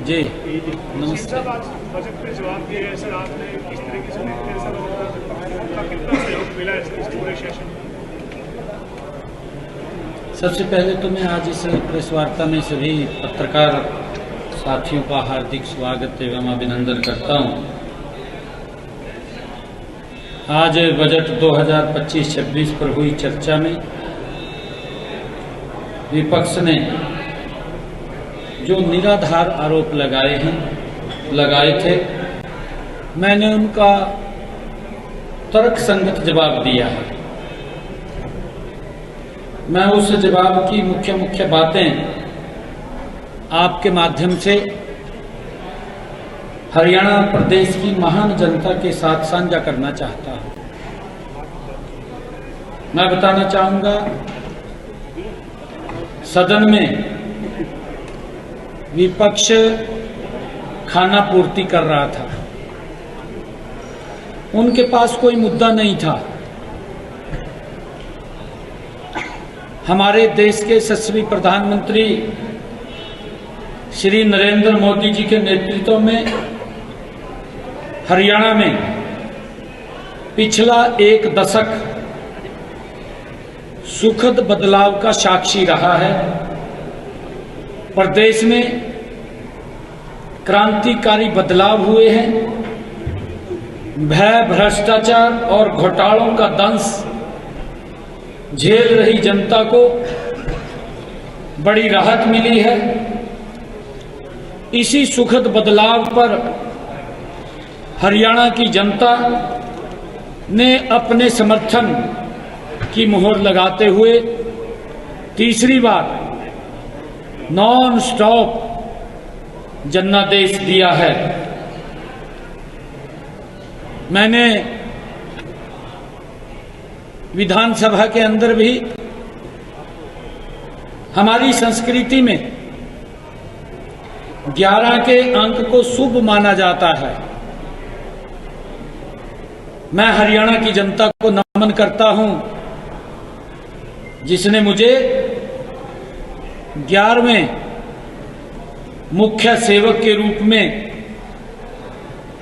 जी नमस्ते। बजट पे जवाब दिए गए सर, आपने किस तरीके से देखते हैं सर, आपका कितना सहयोग मिला इस पूरे सेशन में? सबसे पहले तो मैं आज इस प्रेस वार्ता में सभी पत्रकार साथियों का हार्दिक स्वागत एवं अभिनंदन करता हूं। आज बजट 2025-26 पर हुई चर्चा में विपक्ष ने जो निराधार आरोप लगाए थे, मैंने उनका तर्कसंगत जवाब दिया है। मैं उस जवाब की मुख्य बातें आपके माध्यम से हरियाणा प्रदेश की महान जनता के साथ साझा करना चाहता हूं। मैं बताना चाहूंगा, सदन में विपक्ष खाना पूर्ति कर रहा था, उनके पास कोई मुद्दा नहीं था। हमारे देश के यशस्वी प्रधानमंत्री श्री नरेंद्र मोदी जी के नेतृत्व में हरियाणा में पिछला एक दशक सुखद बदलाव का साक्षी रहा है। प्रदेश में क्रांतिकारी बदलाव हुए हैं। भय, भ्रष्टाचार और घोटालों का दंश झेल रही जनता को बड़ी राहत मिली है। इसी सुखद बदलाव पर हरियाणा की जनता ने अपने समर्थन की मुहर लगाते हुए तीसरी बार नॉन स्टॉप जनादेश दिया है। मैंने विधानसभा के अंदर भी हमारी संस्कृति में 11 के अंक को शुभ माना जाता है। मैं हरियाणा की जनता को नमन करता हूं, जिसने मुझे 11वें मुख्य सेवक के रूप में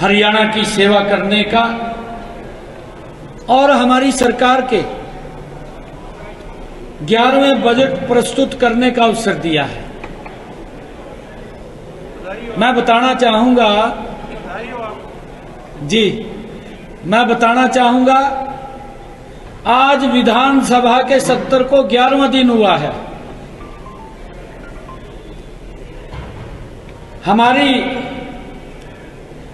हरियाणा की सेवा करने का और हमारी सरकार के 11वें बजट प्रस्तुत करने का अवसर दिया है। मैं बताना चाहूंगा आज विधानसभा के सत्र को 11वां दिन हुआ है। हमारी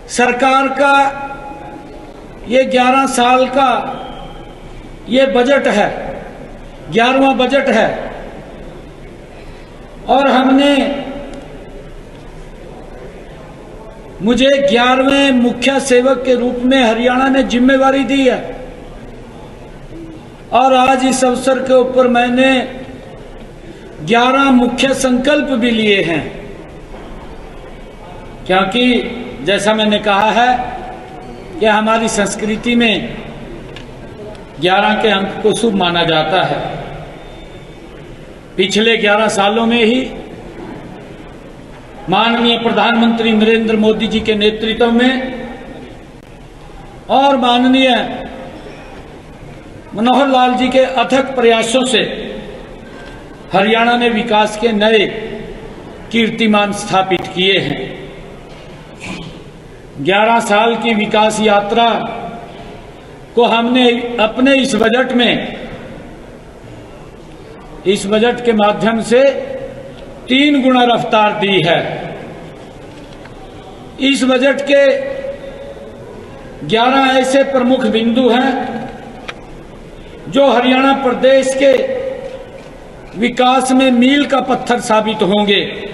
सरकार का ये 11 साल का ये बजट है, 11वां बजट है, और मुझे 11वें मुख्य सेवक के रूप में हरियाणा ने जिम्मेवारी दी है। और आज इस अवसर के ऊपर मैंने 11 मुख्य संकल्प भी लिए हैं, क्योंकि जैसा मैंने कहा है कि हमारी संस्कृति में 11 के अंक को शुभ माना जाता है। पिछले 11 सालों में ही माननीय प्रधानमंत्री नरेंद्र मोदी जी के नेतृत्व में और माननीय मनोहर लाल जी के अथक प्रयासों से हरियाणा ने विकास के नए कीर्तिमान स्थापित किए हैं। 11 साल की विकास यात्रा को हमने अपने इस बजट के माध्यम से 3 गुना रफ्तार दी है। इस बजट के 11 ऐसे प्रमुख बिंदु हैं जो हरियाणा प्रदेश के विकास में मील का पत्थर साबित होंगे।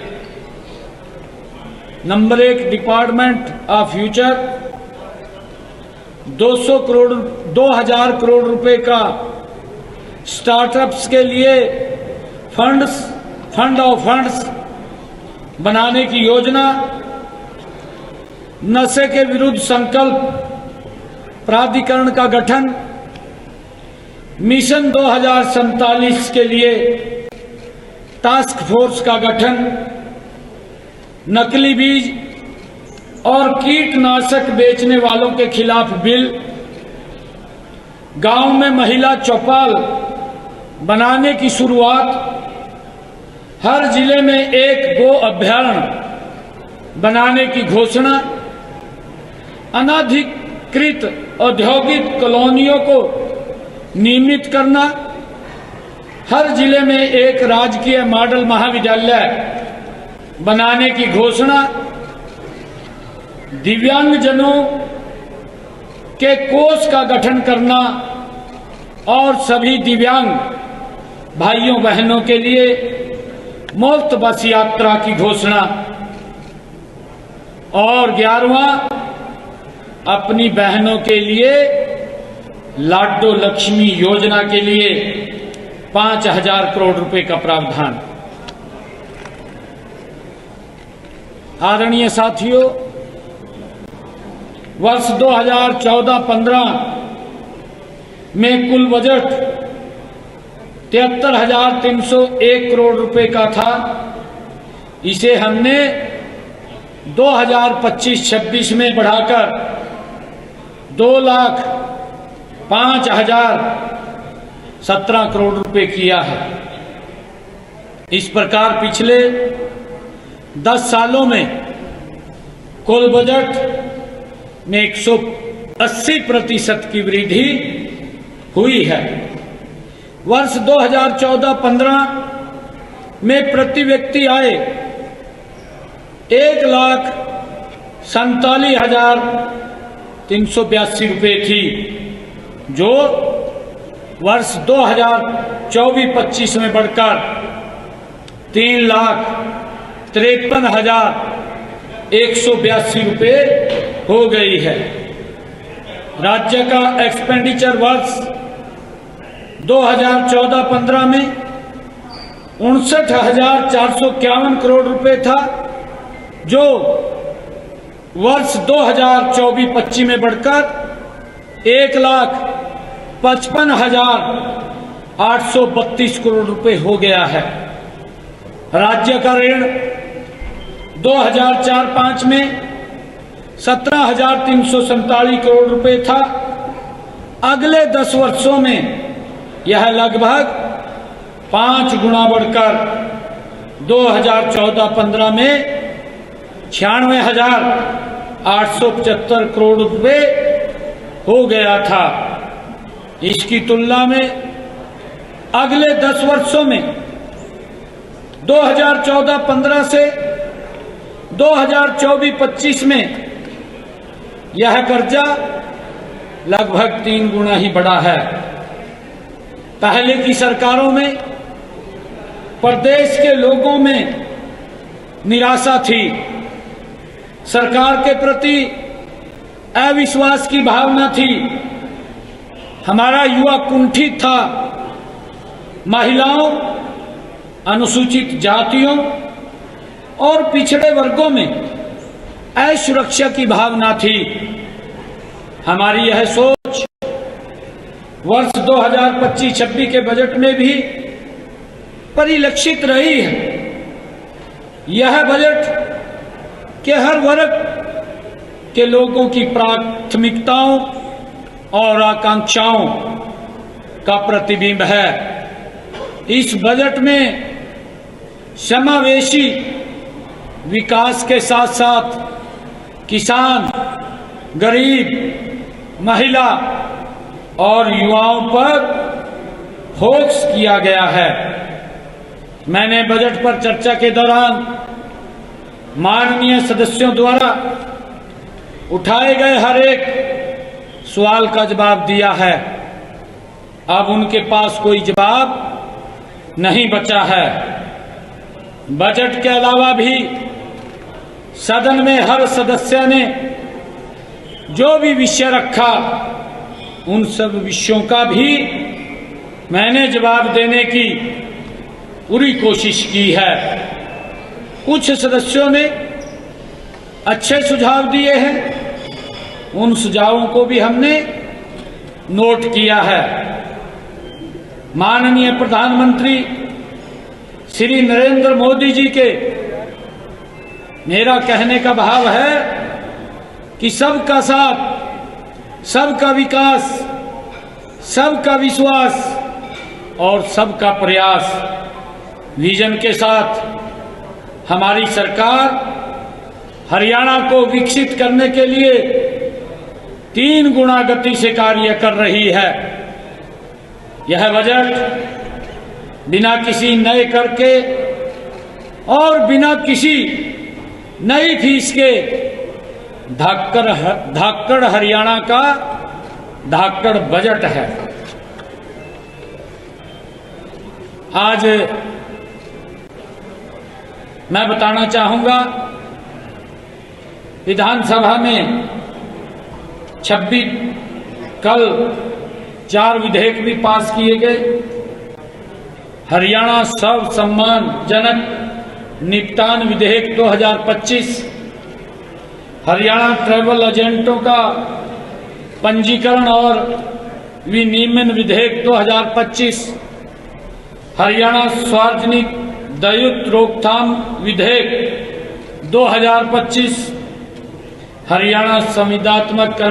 Number 1, department of future, 2000 crore रुपए का स्टार्टअप्स के लिए फंड ऑफ फंड्स बनाने की योजना, नशे के विरुद्ध संकल्प प्राधिकरण का गठन, मिशन 2047 के लिए टास्क फोर्स का गठन, नकली बीज और कीटनाशक बेचने वालों के खिलाफ बिल, गांव में महिला चौपाल बनाने की शुरुआत, हर जिले में एक गो अभयारण्य बनाने की घोषणा, अनाधिकृत औद्योगिक कॉलोनियों को नियमित करना, हर जिले में एक राजकीय मॉडल महाविद्यालय बनाने की घोषणा, दिव्यांगजनों के कोष का गठन करना और सभी दिव्यांग भाइयों बहनों के लिए मुफ्त बस यात्रा की घोषणा, और 11वां, अपनी बहनों के लिए लाडो लक्ष्मी योजना के लिए 5,000 करोड़ रुपए का प्रावधान। आदरणीय साथियों, वर्ष 2014-15 में कुल बजट 73,301 करोड़ रुपए का था। इसे हमने 2025-26 में बढ़ाकर 2,05,017 करोड़ रुपए किया है। इस प्रकार पिछले 10 सालों में कुल बजट में 180% की वृद्धि हुई है। वर्ष 2014-15 में प्रति व्यक्ति आय 1,47,382 रुपये थी, जो वर्ष 2024-25 में बढ़कर 3,53,182 रुपये हो गई है। राज्य का एक्सपेंडिचर वर्ष 2014-15 में 59,451 करोड़ रुपए था, जो वर्ष 2024-25 में बढ़कर 1,55,832 करोड़ रुपए हो गया है। राज्य का ऋण 2004-05 में 17,347 करोड़ रुपए था। अगले 10 वर्षों में यह लगभग 5 गुना बढ़कर 2014-15 में 96,875 करोड़ रुपए हो गया था। इसकी तुलना में अगले 10 वर्षों में 2014-15 से 2024-25 में यह कर्जा लगभग 3 गुना ही बढ़ा है। पहले की सरकारों में प्रदेश के लोगों में निराशा थी, सरकार के प्रति अविश्वास की भावना थी, हमारा युवा कुंठित था, महिलाओं, अनुसूचित जातियों और पिछड़े वर्गों में असुरक्षा की भावना थी। हमारी यह सोच वर्ष 2025-26 के बजट में भी परिलक्षित रही है। यह बजट के हर वर्ग के लोगों की प्राथमिकताओं और आकांक्षाओं का प्रतिबिंब है। इस बजट में समावेशी विकास के साथ साथ किसान, गरीब, महिला और युवाओं पर फोकस किया गया है। मैंने बजट पर चर्चा के दौरान माननीय सदस्यों द्वारा उठाए गए हर एक सवाल का जवाब दिया है। अब उनके पास कोई जवाब नहीं बचा है। बजट के अलावा भी सदन में हर सदस्य ने जो भी विषय रखा, उन सब विषयों का भी मैंने जवाब देने की पूरी कोशिश की है। कुछ सदस्यों ने अच्छे सुझाव दिए हैं, उन सुझावों को भी हमने नोट किया है। माननीय प्रधानमंत्री श्री नरेंद्र मोदी जी के मेरा कहने का भाव है कि सबका साथ, सबका विकास, सबका विश्वास और सबका प्रयास विजन के साथ हमारी सरकार हरियाणा को विकसित करने के लिए 3 गुना गति से कार्य कर रही है। यह बजट बिना किसी नए कर के और बिना किसी नई फीस के धाकड़ हरियाणा का धाकड़ बजट है। आज मैं बताना चाहूंगा, विधानसभा में 26 कल 4 विधेयक भी पास किए गए। हरियाणा सर्व सम्मानजनक निपटान विधेयक 2025, हरियाणा ट्रैवल एजेंटों का पंजीकरण और विनियमन विधेयक 2025, हरियाणा सार्वजनिक दायित्व रोकथाम विधेयक 2025, हरियाणा संविदात्मक कर्म